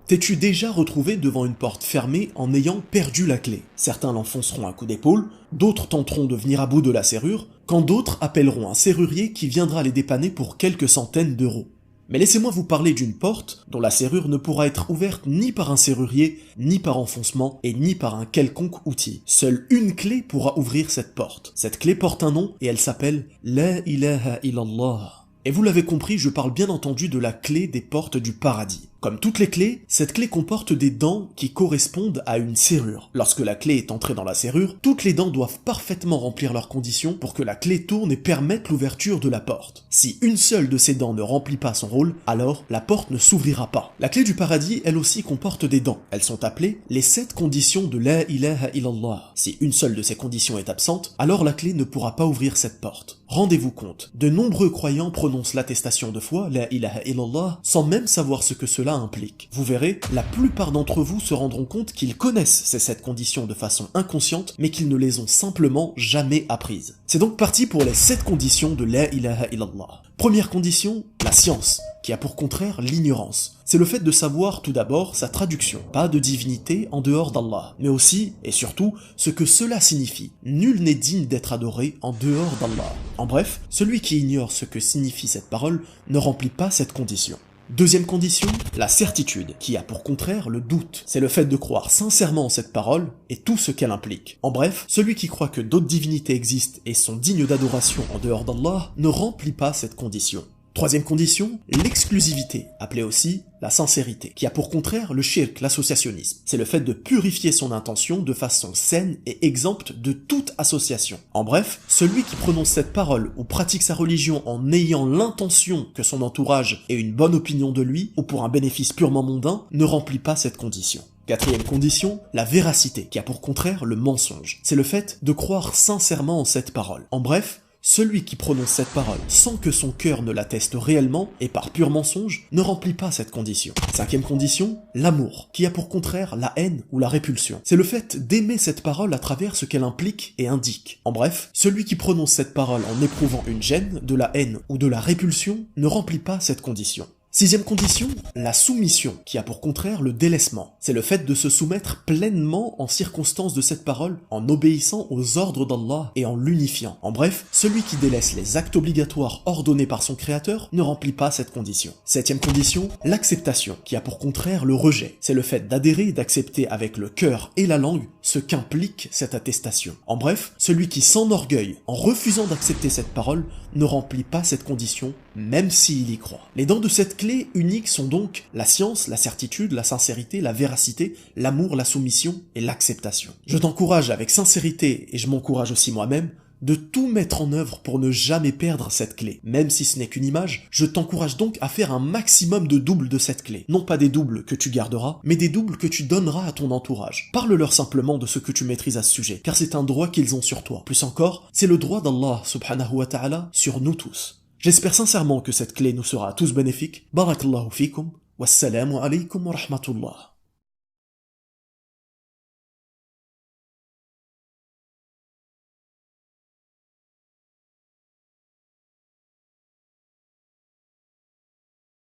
T'es-tu déjà retrouvé devant une porte fermée en ayant perdu la clé? Certains l'enfonceront un coup d'épaule, d'autres tenteront de venir à bout de la serrure, quand d'autres appelleront un serrurier qui viendra les dépanner pour quelques centaines d'euros. Mais laissez-moi vous parler d'une porte dont la serrure ne pourra être ouverte ni par un serrurier, ni par enfoncement, et ni par un quelconque outil. Seule une clé pourra ouvrir cette porte. Cette clé porte un nom et elle s'appelle La ilaha illallah. Et vous l'avez compris, je parle bien entendu de la clé des portes du paradis. Comme toutes les clés, cette clé comporte des dents qui correspondent à une serrure. Lorsque la clé est entrée dans la serrure, toutes les dents doivent parfaitement remplir leurs conditions pour que la clé tourne et permette l'ouverture de la porte. Si une seule de ces dents ne remplit pas son rôle, alors la porte ne s'ouvrira pas. La clé du paradis, elle aussi, comporte des dents. Elles sont appelées les 7 conditions de La ilaha illallah. Si une seule de ces conditions est absente, alors la clé ne pourra pas ouvrir cette porte. Rendez-vous compte, de nombreux croyants prononcent l'attestation de foi, La ilaha illallah, sans même savoir ce que cela implique. Vous verrez, la plupart d'entre vous se rendront compte qu'ils connaissent ces 7 conditions de façon inconsciente, mais qu'ils ne les ont simplement jamais apprises. C'est donc parti pour les 7 conditions de La ilaha illallah. Première condition, la science, qui a pour contraire l'ignorance. C'est le fait de savoir tout d'abord sa traduction, pas de divinité en dehors d'Allah, mais aussi, et surtout, ce que cela signifie. Nul n'est digne d'être adoré en dehors d'Allah. En bref, celui qui ignore ce que signifie cette parole ne remplit pas cette condition. Deuxième condition, la certitude, qui a pour contraire le doute. C'est le fait de croire sincèrement en cette parole et tout ce qu'elle implique. En bref, celui qui croit que d'autres divinités existent et sont dignes d'adoration en dehors d'Allah ne remplit pas cette condition. Troisième condition, l'exclusivité, appelée aussi la sincérité, qui a pour contraire le shirk, l'associationnisme. C'est le fait de purifier son intention de façon saine et exempte de toute association. En bref, celui qui prononce cette parole ou pratique sa religion en ayant l'intention que son entourage ait une bonne opinion de lui, ou pour un bénéfice purement mondain, ne remplit pas cette condition. Quatrième condition, la véracité, qui a pour contraire le mensonge. C'est le fait de croire sincèrement en cette parole. En bref, celui qui prononce cette parole sans que son cœur ne l'atteste réellement et par pur mensonge ne remplit pas cette condition. Cinquième condition, l'amour, qui a pour contraire la haine ou la répulsion. C'est le fait d'aimer cette parole à travers ce qu'elle implique et indique. En bref, celui qui prononce cette parole en éprouvant une gêne, de la haine ou de la répulsion ne remplit pas cette condition. Sixième condition, la soumission, qui a pour contraire le délaissement. C'est le fait de se soumettre pleinement en circonstance de cette parole, en obéissant aux ordres d'Allah et en l'unifiant. En bref, celui qui délaisse les actes obligatoires ordonnés par son créateur ne remplit pas cette condition. Septième condition, l'acceptation, qui a pour contraire le rejet. C'est le fait d'adhérer et d'accepter avec le cœur et la langue ce qu'implique cette attestation. En bref, celui qui s'enorgueille en refusant d'accepter cette parole ne remplit pas cette condition, même s'il y croit. Les dents de cette clé unique sont donc la science, la certitude, la sincérité, la véracité, l'amour, la soumission et l'acceptation. Je t'encourage avec sincérité, et je m'encourage aussi moi-même, de tout mettre en œuvre pour ne jamais perdre cette clé. Même si ce n'est qu'une image, je t'encourage donc à faire un maximum de doubles de cette clé. Non pas des doubles que tu garderas, mais des doubles que tu donneras à ton entourage. Parle-leur simplement de ce que tu maîtrises à ce sujet, car c'est un droit qu'ils ont sur toi. Plus encore, c'est le droit d'Allah subhanahu wa ta'ala sur nous tous. J'espère sincèrement que cette clé nous sera à tous bénéfique. Barakallahu fikum, wassalamu alaykum wa rahmatullah.